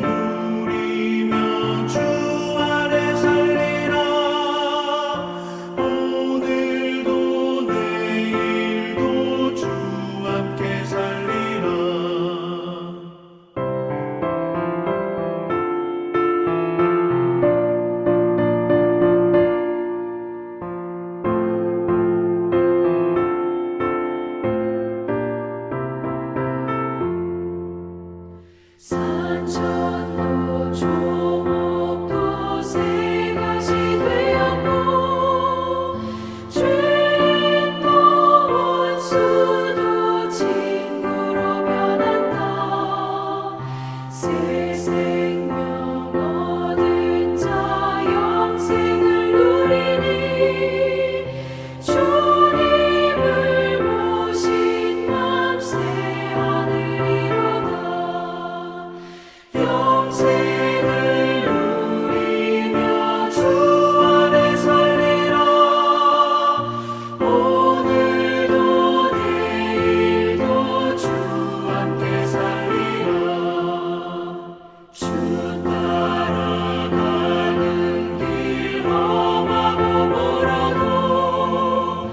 누리며 주 안에 살리라. 오늘도 내일도 주 함께 살리라. 산천도 조목도 새것이 되었고 죄도 원수도 친구로 변한다. 새 생명 얻은 자 영생을 누리니 주님을 모신 맘 새 하늘이로다. 영생을 누리며 주 안에 살리라. 오늘도 내일도 주 함께 살리라. 주 따라가는 길 험하고 멀어도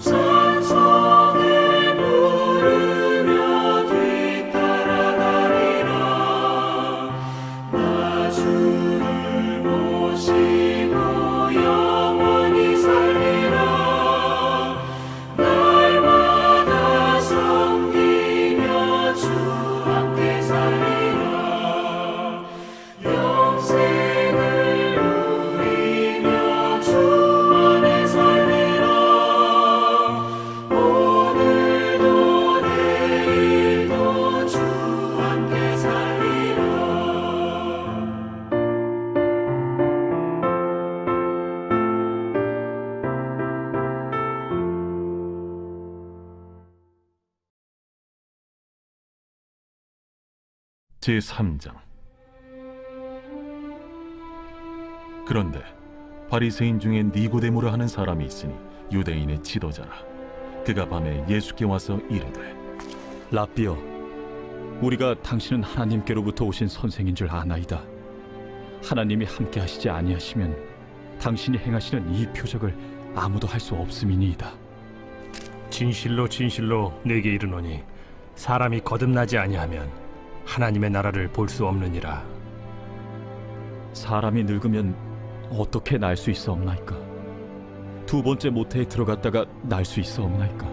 찬송을 부르며 뒤따라가리라. 나 주를 모시고 영원히 살리라. 날마다 섬기며 주 함께 살리라. 영생을 누리며 주 안에 살리라. 오늘도 내일도 주 함께 살리라. 제3장. 그런데 바리새인 중에 니고데모라 하는 사람이 있으니 유대인의 지도자라. 그가 밤에 예수께 와서 이르되 랍비여, 우리가 당신은 하나님께로부터 오신 선생인 줄 아나이다. 하나님이 함께 하시지 아니하시면 당신이 행하시는 이 표적을 아무도 할 수 없음이니이다. 진실로 진실로 내게 이르노니 사람이 거듭나지 아니하면 하나님의 나라를 볼 수 없느니라. 사람이 늙으면 어떻게 날 수 있어 없나이까? 두 번째 모태에 들어갔다가 날 수 있어 없나이까?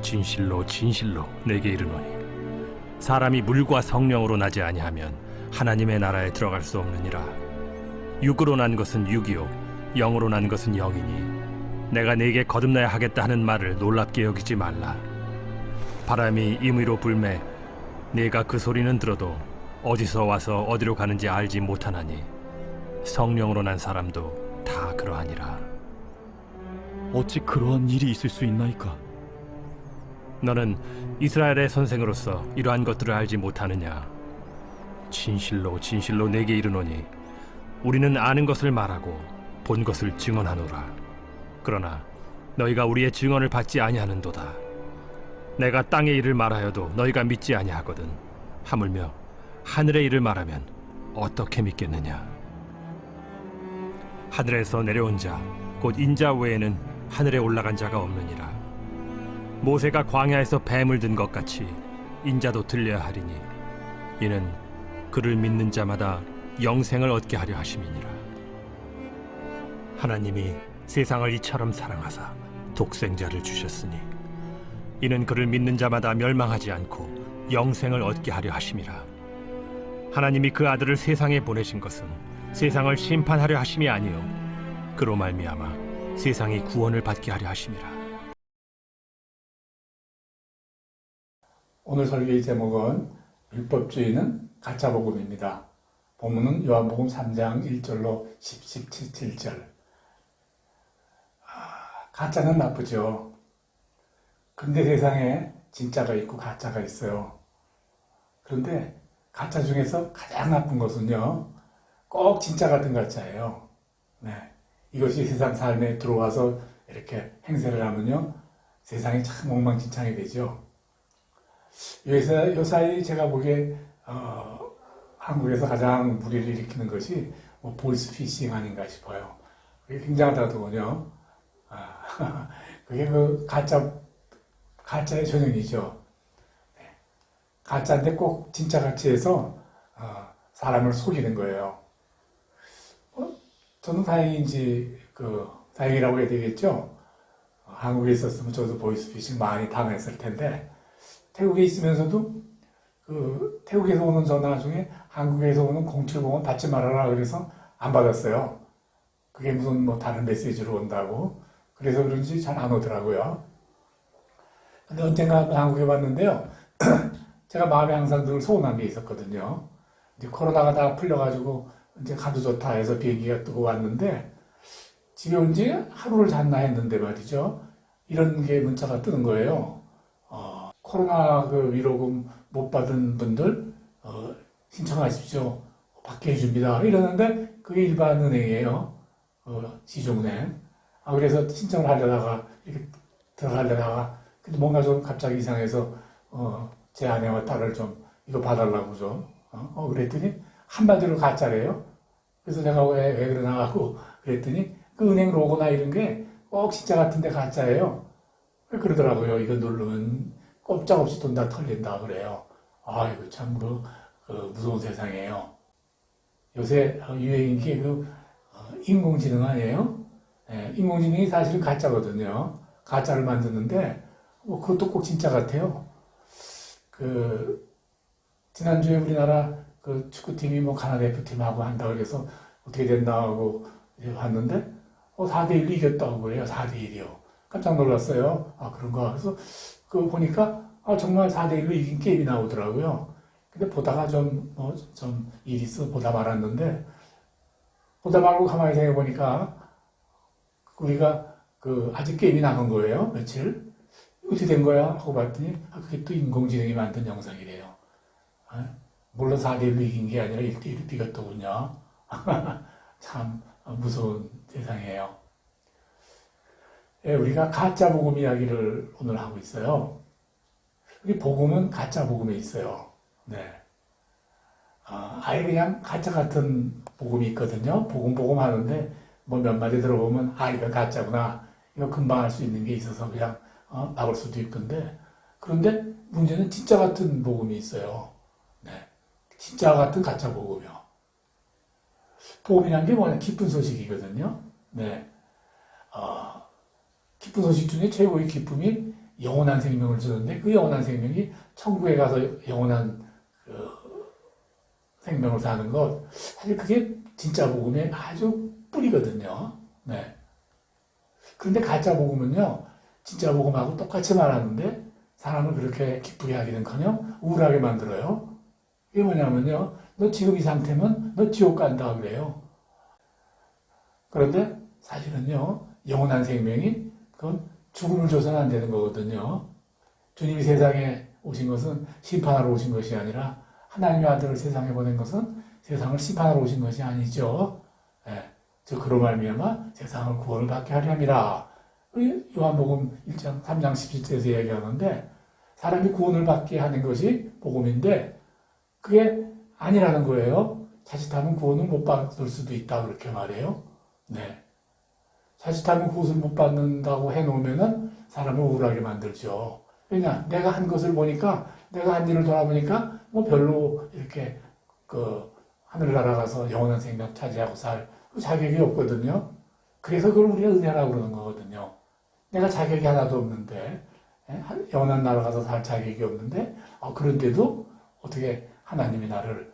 진실로 진실로 내게 이르노니 사람이 물과 성령으로 나지 아니하면 하나님의 나라에 들어갈 수 없느니라. 육으로 난 것은 육이요 영으로 난 것은 영이니 내가 네게 거듭나야 하겠다 하는 말을 놀랍게 여기지 말라. 바람이 임의로 불매 네가 그 소리는 들어도 어디서 와서 어디로 가는지 알지 못하나니 성령으로 난 사람도 다 그러하니라. 어찌 그러한 일이 있을 수 있나이까? 너는 이스라엘의 선생으로서 이러한 것들을 알지 못하느냐? 진실로 진실로 내게 이르노니 우리는 아는 것을 말하고 본 것을 증언하노라. 그러나 너희가 우리의 증언을 받지 아니하는도다. 내가 땅의 일을 말하여도 너희가 믿지 아니하거든. 하물며 하늘의 일을 말하면 어떻게 믿겠느냐? 하늘에서 내려온 자 곧 인자 외에는 하늘에 올라간 자가 없느니라. 모세가 광야에서 뱀을 든 것 같이 인자도 들려야 하리니 이는 그를 믿는 자마다 영생을 얻게 하려 하심이니라. 하나님이 세상을 이처럼 사랑하사 독생자를 주셨으니 이는 그를 믿는 자마다 멸망하지 않고 영생을 얻게 하려 하심이라. 하나님이 그 아들을 세상에 보내신 것은 세상을 심판하려 하심이 아니요 그로 말미암아 세상이 구원을 받게 하려 하심이라. 오늘 설교의 제목은 율법주의는 가짜복음입니다. 본문은 요한복음 3장 1절로 17절. 가짜는 나쁘죠. 근데 세상에 진짜가 있고 가짜가 있어요. 그런데 가짜 중에서 가장 나쁜 것은요, 꼭 진짜 같은 가짜예요. 네. 이것이 세상 삶에 들어와서 이렇게 행세를 하면요, 세상이 참 엉망진창이 되죠. 요사이 제가 보기에 한국에서 가장 무리를 일으키는 것이 뭐 보이스피싱 아닌가 싶어요. 그게 굉장하다더군요. 그게 그 가짜의 전형이죠. 네. 가짜인데 꼭 진짜 같이 해서 사람을 속이는 거예요. 저는 다행이라고 해야 되겠죠. 한국에 있었으면 저도 보이스피싱 많이 당했을 텐데, 태국에 있으면서도 태국에서 오는 전화 중에 한국에서 오는 070은 받지 말아라 그래서 안 받았어요. 그게 무슨 뭐 다른 메시지로 온다고. 그래서 그런지 잘 안 오더라고요. 근데 언젠가 한국에 왔는데요. 제가 마음에 항상 늘 소원한 게 있었거든요. 이제 코로나가 다 풀려가지고 이제 가도 좋다 해서 비행기가 뜨고 왔는데 집에 온 지 하루를 잤나 했는데 말이죠. 이런 게 문자가 뜨는 거예요. 코로나 그 위로금 못 받은 분들 신청하십시오. 받게 해줍니다. 이러는데 그게 일반은행이에요. 시중은행. 그래서 신청을 하려다가 이렇게 들어가려다가 근데 뭔가 좀 갑자기 이상해서 제 아내와 딸을 좀 이거 봐달라고 좀 그랬더니 한마디로 가짜래요. 그래서 내가 왜 그러나 하고 그랬더니 그 은행 로고나 이런 게 꼭 진짜 같은데 가짜예요. 그러더라고요. 이거 누르면 꼼짝없이 돈 다 털린다 그래요. 이거 참 무서운 세상이에요. 요새 유행인 게 인공지능 아니에요? 네, 인공지능이 사실은 가짜거든요. 가짜를 만드는데 그것도 꼭 진짜 같아요. 지난주에 우리나라 축구팀이 뭐 가나 대표팀하고 한다고 해서 어떻게 됐나 하고 봤는데 4대1로 이겼다고 그래요. 4대1이요. 깜짝 놀랐어요. 그런가. 그래서 보니까 정말 4대1로 이긴 게임이 나오더라고요. 근데 보다가 좀 일이 있어 보다 말았는데 보다 말고 가만히 생각해 보니까 우리가 아직 게임이 남은 거예요. 며칠. 어떻게 된 거야? 하고 봤더니 그게 또 인공지능이 만든 영상이래요. 물론 4대1로 이긴 게 아니라 1대1로 비겼더군요. 참 무서운 세상이에요. 우리가 가짜 복음 이야기를 오늘 하고 있어요. 우리 복음은 가짜 복음에 있어요. 네. 아예 그냥 가짜 같은 복음이 있거든요. 복음 하는데 뭐 몇 마디 들어보면 이건 가짜구나. 이거 금방 할 수 있는 게 있어서 그냥 나올 수도 있던데 그런데 문제는 진짜 같은 복음이 있어요. 네. 진짜 같은 가짜 복음이요. 복음이란 게 뭐냐? 기쁜 소식이거든요. 네. 기쁜 소식 중에 최고의 기쁨이 영원한 생명을 주는데 그 영원한 생명이 천국에 가서 영원한 생명을 사는 것. 사실 그게 진짜 복음의 아주 뿌리거든요. 네. 그런데 가짜 복음은요, 진짜 복음하고 똑같이 말하는데 사람을 그렇게 기쁘게 하기는커녕 우울하게 만들어요. 이게 뭐냐면요, 너 지금 이 상태면 너 지옥 간다 그래요. 그런데 사실은요, 영원한 생명이 그건 죽음을 줘서는 안 되는 거거든요. 주님이 세상에 오신 것은 심판하러 오신 것이 아니라 하나님의 아들을 세상에 보낸 것은 세상을 심판하러 오신 것이 아니죠. 그로 말미암아 세상을 구원을 받게 하려 함이라. 요한복음 1장 3장 17절에서 얘기하는데 사람이 구원을 받게 하는 것이 복음인데 그게 아니라는 거예요. 자칫하면 구원을 못 받을 수도 있다 그렇게 말해요. 네. 자칫하면 구원을 못 받는다고 해놓으면은 사람을 우울하게 만들죠. 왜냐? 내가 한 것을 보니까 내가 한 일을 돌아보니까 뭐 별로 이렇게 하늘나라 가서 영원한 생명 차지하고 살 자격이 없거든요. 그래서 그걸 우리가 은혜라고 그러는 거거든요. 내가 자격이 하나도 없는데 영원한 나라 가서 살 자격이 없는데 그런데도 어떻게 하나님이 나를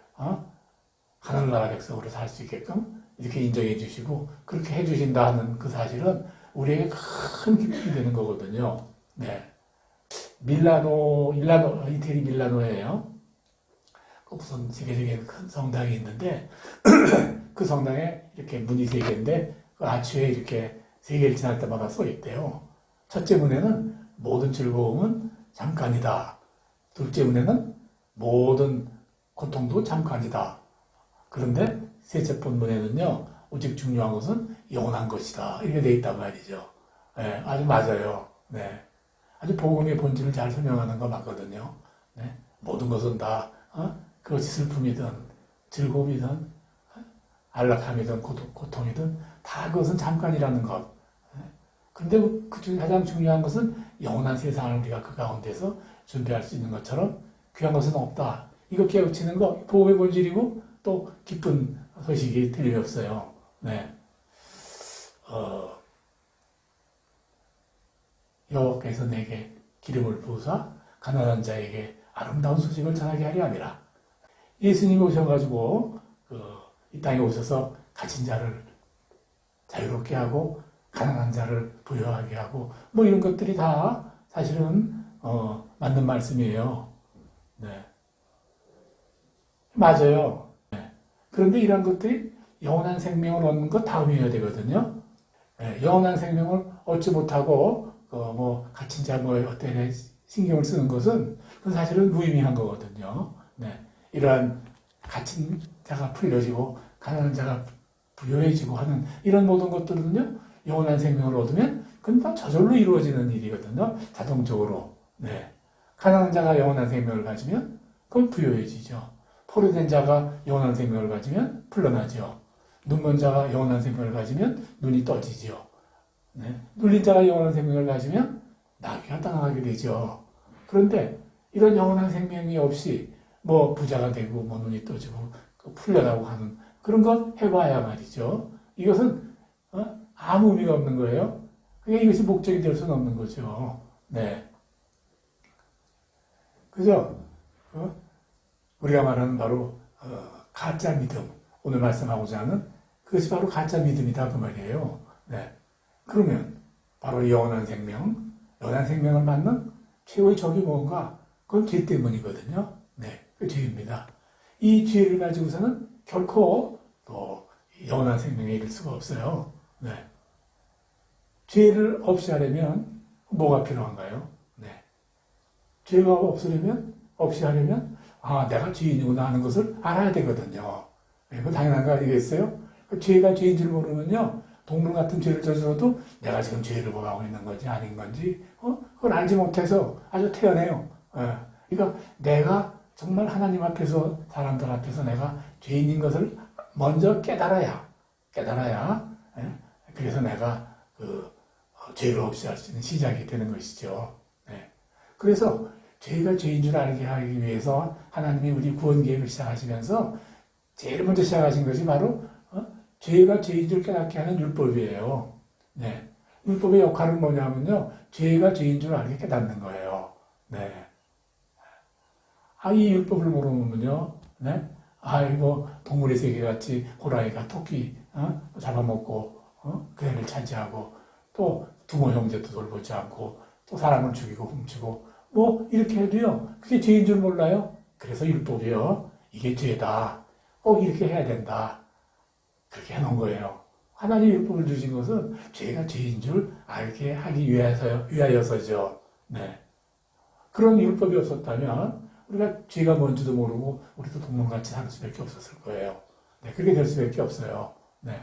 하늘나라 백성으로 살 수 있게끔 이렇게 인정해 주시고 그렇게 해 주신다 하는 그 사실은 우리에게 큰 기쁨이 되는 거거든요. 네. 이태리 밀라노예요. 무슨 세계적인 큰 성당이 있는데 그 성당에 이렇게 문이 3개인데 그 아치에 이렇게 3개를 지날 때마다 써 있대요. 첫째 문에는 모든 즐거움은 잠깐이다. 둘째 문에는 모든 고통도 잠깐이다. 그런데 셋째 본문에는요, 오직 중요한 것은 영원한 것이다. 이렇게 돼 있단 말이죠. 네, 아주 맞아요. 네. 아주 복음의 본질을 잘 설명하는 거 맞거든요. 네? 모든 것은 다 그것이 슬픔이든 즐거움이든 안락함이든 고통이든 다 그것은 잠깐이라는 것. 그런데 그 중에 가장 중요한 것은 영원한 세상을 우리가 그 가운데서 준비할 수 있는 것처럼 귀한 것은 없다. 이거 깨우치는 거 보호의 본질이고 또 기쁜 소식이 틀림없어요. 네. 여호와께서 내게 기름을 부으사 가난한 자에게 아름다운 소식을 전하게 하려 함이라. 예수님이 오셔가지고 이 땅에 오셔서 갇힌 자를 자유롭게 하고 가난한 자를 부유하게 하고 뭐 이런 것들이 다 사실은 맞는 말씀이에요. 네. 맞아요. 네. 그런데 이런 것들이 영원한 생명을 얻는 것 다음이어야 되거든요. 네. 영원한 생명을 얻지 못하고 뭐 갇힌 자 뭐 어때 신경을 쓰는 것은 그건 사실은 무의미한 거거든요. 네. 이러한 갇힌 자가 풀려지고 가난한 자가 부유해지고 하는 이런 모든 것들은요, 영원한 생명을 얻으면 그건 다 저절로 이루어지는 일이거든요. 자동적으로. 네. 가난한 자가 영원한 생명을 가지면 그건 부유해지죠. 포로된 자가 영원한 생명을 가지면 풀려나죠. 눈먼 자가 영원한 생명을 가지면 눈이 떠지죠. 네. 눌린 자가 영원한 생명을 가지면 나귀가 당하게 되죠. 그런데 이런 영원한 생명이 없이 뭐 부자가 되고 뭐 눈이 떠지고 풀려나고 하는 그런 것 해봐야 말이죠. 이것은 아무 의미가 없는 거예요. 그러니까 이것이 목적이 될 수는 없는 거죠. 네. 그죠? 우리가 말하는 바로 가짜 믿음, 오늘 말씀하고자 하는 그것이 바로 가짜 믿음이다 그 말이에요. 네. 그러면 바로 영원한 생명을 받는 최고의 적이 뭔가? 그건 죄 때문이거든요. 네, 그 죄입니다. 이 죄를 가지고서는 결코 또 영원한 생명에 이를 수가 없어요. 네. 죄를 없이 하려면 뭐가 필요한가요? 네. 죄가 없이 하려면 내가 죄인이구나 하는 것을 알아야 되거든요. 네, 그거 당연한 거 아니겠어요? 죄가 죄인 줄 모르면요, 동물 같은 죄를 저질러도 내가 지금 죄를 범하고 있는 건지 아닌 건지 그걸 알지 못해서 아주 태연해요. 그러니까 내가 정말 하나님 앞에서 사람들 앞에서 내가 죄인인 것을 먼저 깨달아야 그래서 내가 죄를 없이 할 수 있는 시작이 되는 것이죠. 네. 그래서 죄가 죄인 줄 알게 하기 위해서 하나님이 우리 구원 계획을 시작하시면서 제일 먼저 시작하신 것이 바로 죄가 죄인 줄 깨닫게 하는 율법이에요. 네. 율법의 역할은 뭐냐면요, 죄가 죄인 줄 알게 깨닫는 거예요. 네. 이 율법을 모르면요, 네. 이거 동물의 세계같이 호랑이가 토끼 잡아먹고 그 애를 차지하고 또 부모 형제도 돌보지 않고 또 사람을 죽이고 훔치고 뭐 이렇게 해도요, 그게 죄인 줄 몰라요. 그래서 율법이요, 이게 죄다, 꼭 이렇게 해야 된다, 그렇게 해놓은 거예요. 하나님 율법을 주신 것은 죄가 죄인 줄 알게 하기 위하여서죠. 네. 그런 율법이 없었다면 우리가 죄가 뭔지도 모르고 우리도 동물같이 살 수밖에 없었을 거예요. 네, 그렇게 될 수밖에 없어요. 네.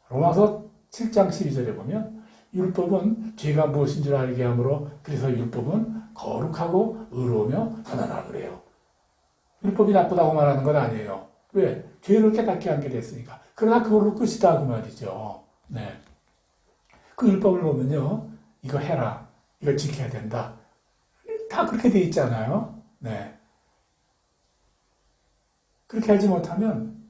로마서 7장 12절에 보면 율법은 죄가 무엇인 줄 알게 하므로 그래서 율법은 거룩하고 의로우며 선하다 그래요. 율법이 나쁘다고 말하는 건 아니에요. 왜? 죄를 깨닫게 하게 됐으니까. 그러나 그걸로 끝이다 그 말이죠. 네. 그 율법을 보면요, 이거 해라, 이걸 지켜야 된다, 다 그렇게 돼 있잖아요. 네. 그렇게 하지 못하면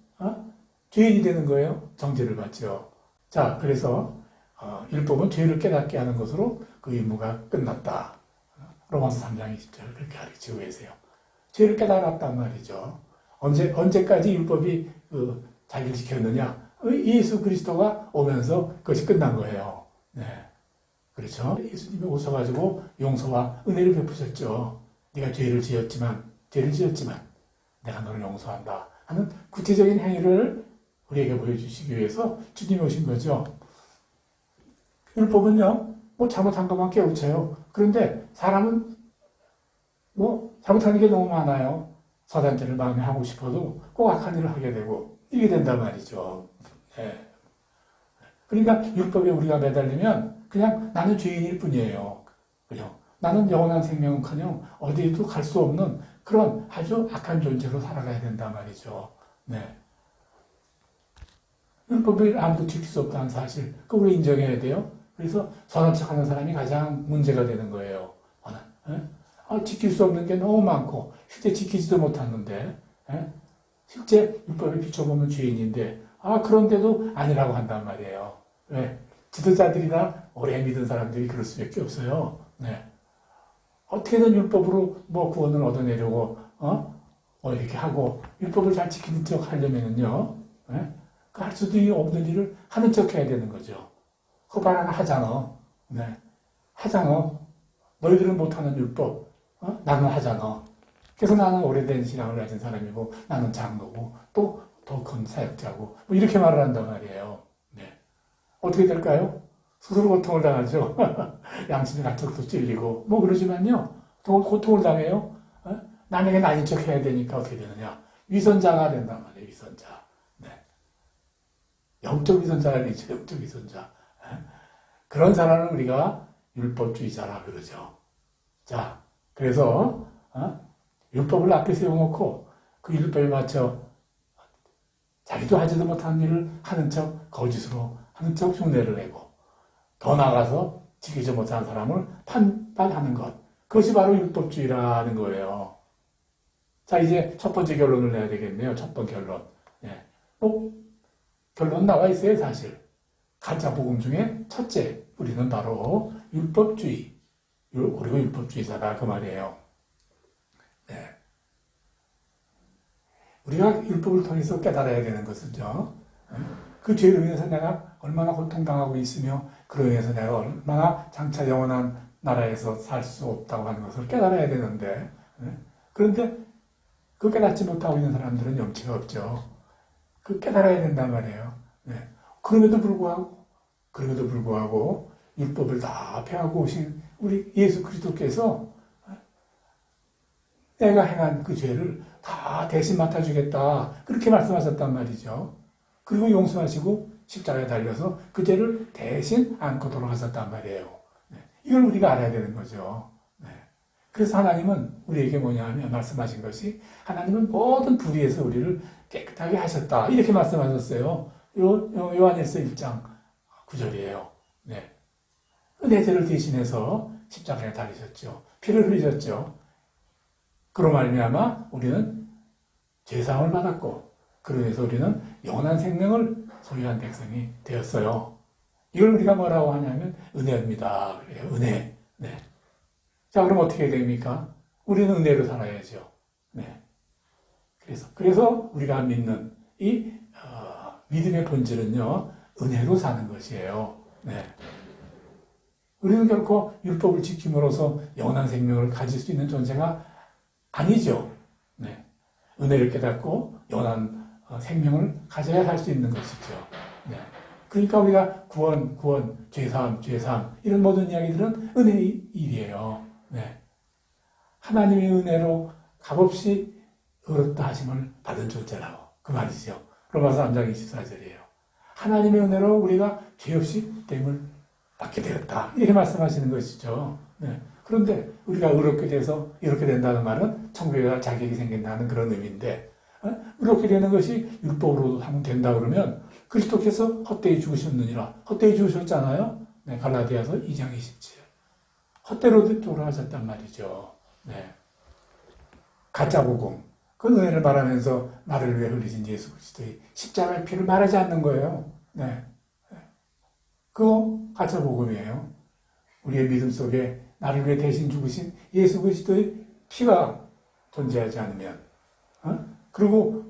죄인이 되는 거예요. 정죄를 받죠. 자, 그래서 율법은 죄를 깨닫게 하는 것으로 그 의무가 끝났다. 로마서 3장 20절 그렇게 가르치고 계세요. 죄를 깨달았단 말이죠. 언제까지 율법이 자기를 지켰느냐? 예수 그리스도가 오면서 그것이 끝난 거예요. 네. 그렇죠? 예수님이 오셔가지고 용서와 은혜를 베푸셨죠. 네가 죄를 지었지만 내가 너를 용서한다 하는 구체적인 행위를 우리에게 보여주시기 위해서 주님이 오신 거죠. 율법은요, 뭐 잘못한 것만 깨우쳐요. 그런데 사람은 뭐 잘못하는 게 너무 많아요. 사단죄를 마음에 하고 싶어도 꼭 악한 일을 하게 되고 이게 된단 말이죠. 네. 그러니까 율법에 우리가 매달리면 그냥 나는 죄인일 뿐이에요. 그죠? 나는 영원한 생명은커녕 어디에도 갈 수 없는 그런 아주 악한 존재로 살아가야 된단 말이죠. 네. 율법을 아무도 지킬 수 없다는 사실, 그걸 인정해야 돼요. 그래서 선한 척하는 사람이 가장 문제가 되는 거예요. 지킬 수 없는 게 너무 많고 실제 지키지도 못하는데, 실제 율법을 비춰보면 죄인인데, 그런데도 아니라고 한단 말이에요. 왜? 지도자들이나 오래 믿은 사람들이 그럴 수밖에 없어요. 네. 어떻게든 율법으로 뭐 구원을 얻어내려고 이렇게 하고 율법을 잘 지키는 척 하려면은요, 할 수도 없는 일을 하는 척 해야 되는 거죠. 그거 봐라, 하잖아. 네. 하잖아. 너희들은 못하는 율법, 나는 하잖아. 그래서 나는 오래된 신앙을 가진 사람이고, 나는 장로고, 또 더 큰 사역자고, 뭐 이렇게 말을 한단 말이에요. 네. 어떻게 될까요? 스스로 고통을 당하죠. 양심의 가책도 찔리고, 뭐 그러지만요. 고통을 당해요. 남에게 아닌 척 해야 되니까 어떻게 되느냐. 위선자가 된단 말이에요, 위선자. 네. 영적 위선자가 되죠, 영적 위선자. 그런 사람을 우리가 율법주의자라 그러죠. 자, 그래서, 율법을 앞에 세워놓고 그 율법에 맞춰 자기도 하지도 못한 일을 하는 척, 거짓으로 하는 척 흉내를 내고, 더 나아가서 지키지 못한 사람을 판단하는 것. 그것이 바로 율법주의라는 거예요. 자, 이제 첫 번째 결론을 내야 되겠네요. 첫 번째 결론. 예. 결론 나와 있어요, 사실. 가짜 복음 중에 첫째, 우리는 바로 율법주의, 그리고 율법주의자다, 그 말이에요. 네. 우리가 율법을 통해서 깨달아야 되는 것은요, 그 죄로 인해서 내가 얼마나 고통당하고 있으며, 그로 인해서 내가 얼마나 장차 영원한 나라에서 살 수 없다고 하는 것을 깨달아야 되는데, 그런데 그 깨닫지 못하고 있는 사람들은 염치가 없죠. 그 깨달아야 된단 말이에요. 네. 그럼에도 불구하고 율법을 다 폐하고 오신 우리 예수 그리스도께서 내가 행한 그 죄를 다 대신 맡아주겠다, 그렇게 말씀하셨단 말이죠. 그리고 용서하시고 십자가에 달려서 그 죄를 대신 안고 돌아가셨단 말이에요. 네. 이걸 우리가 알아야 되는 거죠. 네. 그래서 하나님은 우리에게 뭐냐 하면 말씀하신 것이, 하나님은 모든 불의에서 우리를 깨끗하게 하셨다, 이렇게 말씀하셨어요. 요한일서 1장 9절이에요. 네. 내 죄를 대신해서 십자가에 달리셨죠. 피를 흘리셨죠. 그로 말미암아 우리는 죄사함을 받았고, 그로 인해서 우리는 영원한 생명을 소유한 백성이 되었어요. 이걸 우리가 뭐라고 하냐면 은혜입니다. 그래요. 은혜. 네. 자, 그럼 어떻게 됩니까? 우리는 은혜로 살아야죠. 네. 그래서 우리가 믿는 이 믿음의 본질은요, 은혜로 사는 것이에요. 네. 우리는 결코 율법을 지킴으로써 영원한 생명을 가질 수 있는 존재가 아니죠. 네. 은혜를 깨닫고 영원한 생명을 가져야 할 수 있는 것이죠. 네. 그러니까 우리가 구원, 죄사함, 이런 모든 이야기들은 은혜의 일이에요. 네. 하나님의 은혜로 값없이 의롭다 하심을 받은 존재라고, 그 말이죠. 로마서 3장 24절이에요. 하나님의 은혜로 우리가 죄 없이 됨을 받게 되었다, 이렇게 말씀하시는 것이죠. 네. 그런데 우리가 의롭게 돼서 이렇게 된다는 말은 천국에 갈 자격이 생긴다는 그런 의미인데, 이렇게 되는 것이 율법으로 하면 된다 그러면 그리스도께서 헛되이 죽으셨느니라, 헛되이 죽으셨잖아요. 네, 갈라디아서 2장 27. 헛되로 돌아가셨단 말이죠. 네. 가짜 복음, 그 은혜를 말하면서 나를 위해 흘리신 예수 그리스도의 십자가의 피를 말하지 않는 거예요. 네. 그거 가짜 복음이에요. 우리의 믿음 속에 나를 위해 대신 죽으신 예수 그리스도의 피가 존재하지 않으면, 그리고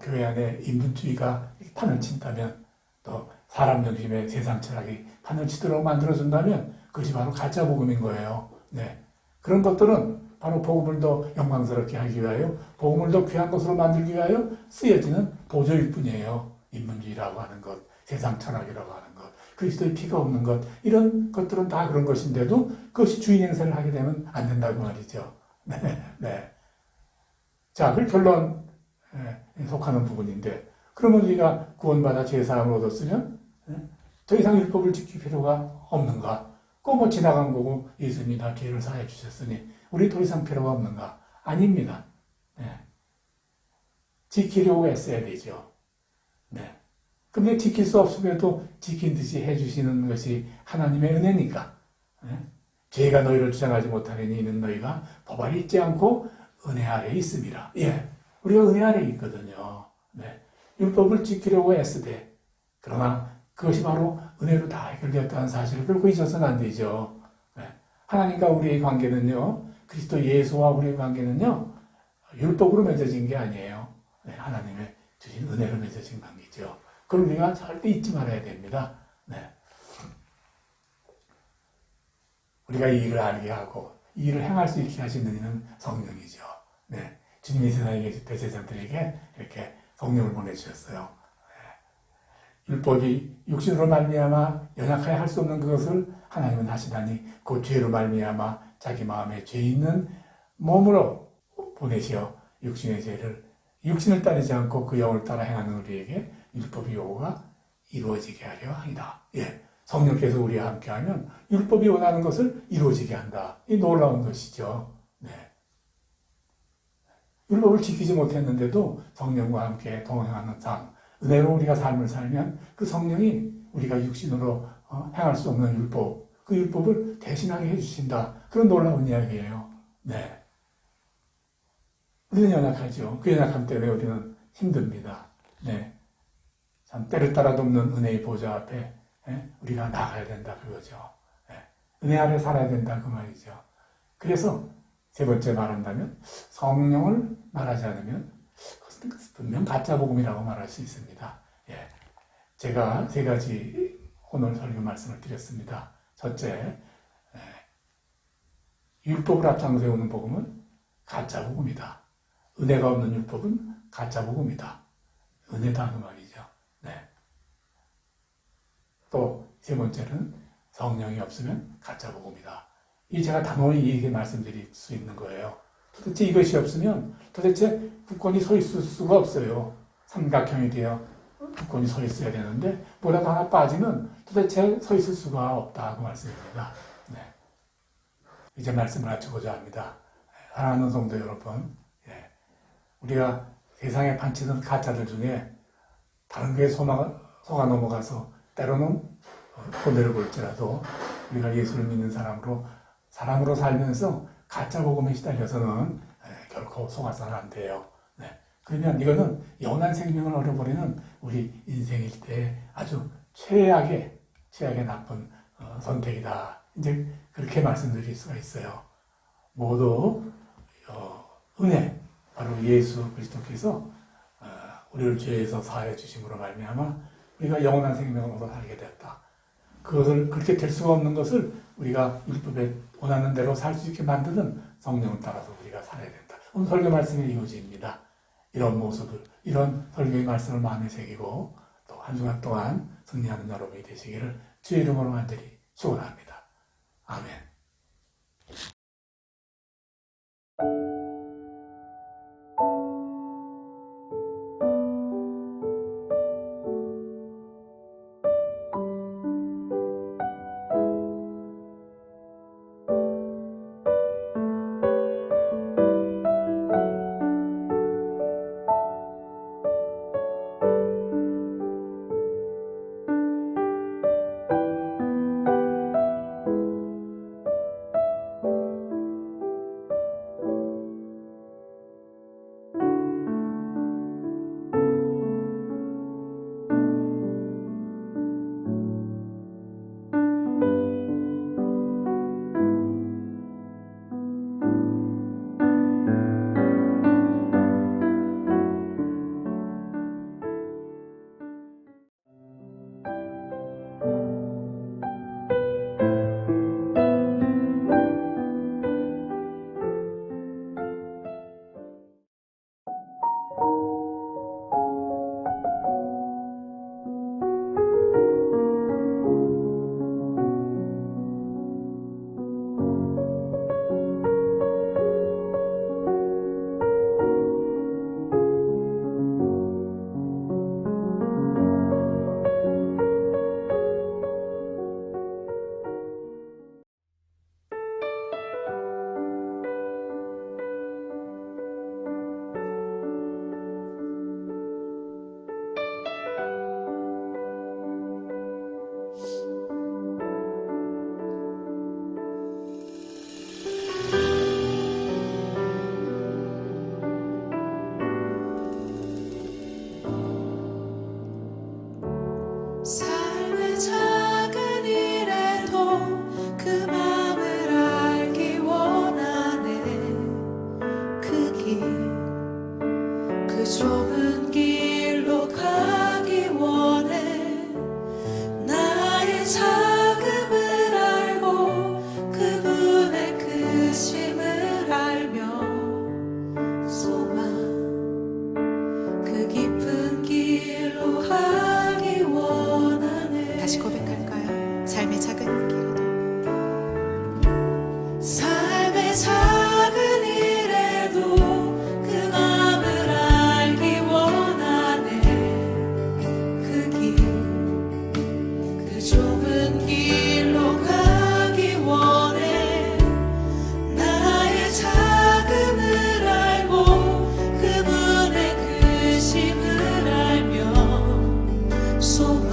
교회 안에 인본주의가 판을 친다면, 또 사람 중심의 세상 철학이 판을 치도록 만들어준다면 그것이 바로 가짜 복음인 거예요. 네. 그런 것들은 바로 복음을 더 영광스럽게 하기 위하여, 복음을 더 귀한 것으로 만들기 위하여 쓰여지는 보조일 뿐이에요. 인본주의라고 하는 것, 세상 철학이라고 하는 것, 그리스도의 피가 없는 것, 이런 것들은 다 그런 것인데도 그것이 주인 행세를 하게 되면 안 된다고 말이죠. 네, 네. 자, 그 결론에 속하는 부분인데, 그러면 우리가 구원받아 죄사함을 얻었으면 더 이상 율법을 지킬 필요가 없는가? 꼬고 지나간 거고 예수님이 다 죄를 사해 주셨으니 우리 더 이상 필요가 없는가? 아닙니다. 네. 지키려고 애써야 되죠. 네. 근데 지킬 수 없음에도 지킨 듯이 해주시는 것이 하나님의 은혜니까. 네. 죄가 너희를 주장하지 못하려니 이는 너희가 법 아래 있지 않고 은혜 아래 있습니다. 예, 우리가 은혜 아래 있거든요. 네. 율법을 지키려고 애쓰되 그러나 그것이 바로 은혜로 다 해결되었다는 사실을 결코 잊어서는 안 되죠. 네. 하나님과 우리의 관계는요, 그리스도 예수와 우리의 관계는요, 율법으로 맺어진 게 아니에요. 네. 하나님의 주신 은혜로 맺어진 관계죠. 그걸 우리가 절대 잊지 말아야 됩니다. 네. 우리가 이 일을 알게 하고 이 일을 행할 수 있게 하시는 이는 성령이죠. 네. 주님이 세상에 계신 대제사장들에게 이렇게 성령을 보내주셨어요. 네. 율법이 육신으로 말미암아 연약하여 할 수 없는 그것을 하나님은 하시다니 그 죄로 말미암아 자기 마음에 죄 있는 몸으로 보내시어 육신의 죄를 육신을 따르지 않고 그 영을 따라 행하는 우리에게 율법의 요구가 이루어지게 하려 하이다. 예. 성령께서 우리와 함께하면 율법이 원하는 것을 이루어지게 한다. 이 놀라운 것이죠. 네. 율법을 지키지 못했는데도 성령과 함께 동행하는 삶, 은혜로 우리가 삶을 살면 그 성령이 우리가 육신으로 행할 수 없는 율법, 그 율법을 대신하게 해주신다. 그런 놀라운 이야기예요. 네. 우리는 연약하죠. 그 연약함 때문에 우리는 힘듭니다. 네. 참 때를 따라 돕는 은혜의 보좌 앞에 우리가 나가야 된다 그거죠. 은혜 아래 살아야 된다 그 말이죠. 그래서 세 번째 말한다면 성령을 말하지 않으면 그것은 분명 가짜 복음이라고 말할 수 있습니다. 예. 제가 세 가지 오늘 설교 말씀을 드렸습니다. 첫째, 율법을 앞장 세우는 복음은 가짜 복음이다. 은혜가 없는 율법은 가짜 복음이다. 은혜다 그 말이죠. 네. 또 세 번째는 성령이 없으면 가짜 복음이다. 이 제가 단호히 이렇게 말씀드릴 수 있는 거예요. 도대체 이것이 없으면 도대체 국권이 서 있을 수가 없어요. 삼각형이 되어 국권이 서 있어야 되는데 뭐라도 하나 빠지면 도대체 서 있을 수가 없다 그 말씀입니다. 네. 이제 말씀을 마치고자 합니다. 사랑하는 성도 여러분, 예. 우리가 세상에 판치는 가짜들 중에 다른 게 속아 넘어가서 때로는 손해를 볼지라도 우리가 예수를 믿는 사람으로 살면서 가짜 복음에 시달려서는 결코 속아서는 안 돼요. 네. 그러면 이거는 영원한 생명을 얻어버리는 우리 인생일 때 아주 최악의 나쁜 선택이다. 이제 그렇게 말씀드릴 수가 있어요. 모두 은혜, 바로 예수 그리스도께서 우리를 죄에서 사하여 주심으로 말미암아 우리가 영원한 생명을 얻어 살게 됐다. 그것을 그렇게 될 수가 없는 것을 우리가 율법에 원하는 대로 살 수 있게 만드는 성령을 따라서 우리가 살아야 된다. 오늘 설교 말씀의 이유지입니다. 이런 모습을, 이런 설교의 말씀을 마음에 새기고 또 한 주간 동안 승리하는 여러분이 되시기를 주의 이름으로 간절히 축원합니다. 아멘. 깊은 길로 가기 원해. 나의 작음을 알고 그분의 크심을 알며 소망 그 깊은 길로 가기 원하네. 다시 고백할까요? 삶의 작은 길에도 삶의 작은 일에도 그 마음을 알기 원하네. 그 길, 그 좁은 길로 가기 원해. 나의 작음을 알고 그분의 크심을 알며 소망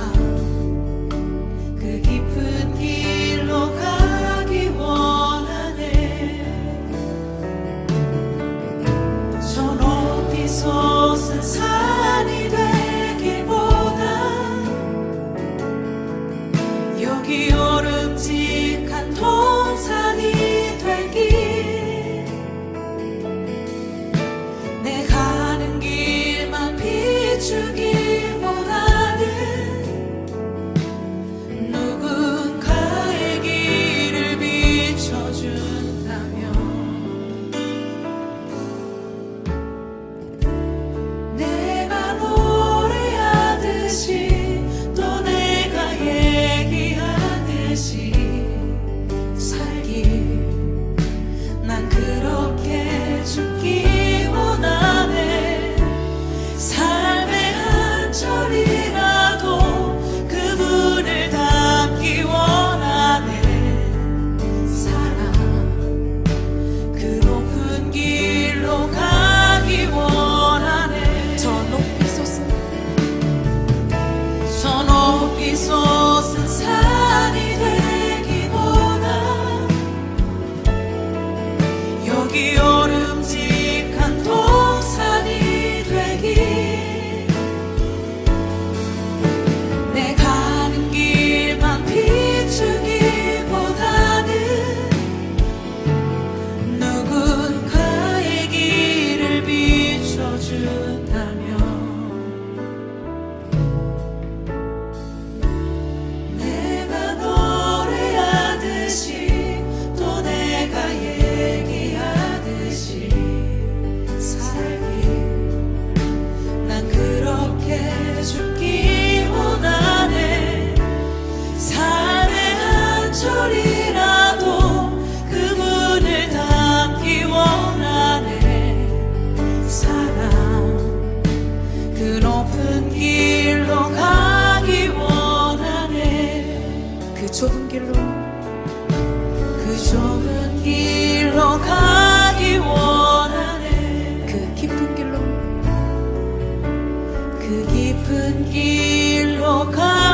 그 깊은 길로 가기 원하네. 저 높이 솟은 산이 되기보다 여기 오름직한 동산이 되길. 내 가는 길만 비추기보다는 누군가의 길을 비춰준다면 내가 노래하듯이 또 내가 얘기하듯이 살길. 난 그렇게 죽기 원하네. 삶의 한 절이라도 그분을 닮기 원하네. 사랑 그 높은 길로 가기 원하네. 저 높이 솟은 저 높이 솟은 산이 되기보다 여기 오름직한 동산이 되길. 내 가는 길만 비추기보다는 누군가의 길을 비춰준다면 내가 노래하듯이 또 내가 얘기하듯이 살길. 난 그렇게 죽기 원하네. 삶의 한 절이라도 그분을 닮기 원하네. 사랑 그 높은 길로 가기 원하네. 그 좁은 길로 그 좁은 길로 가기 원하네. 그 깊은 길로 그 깊은 길로 가기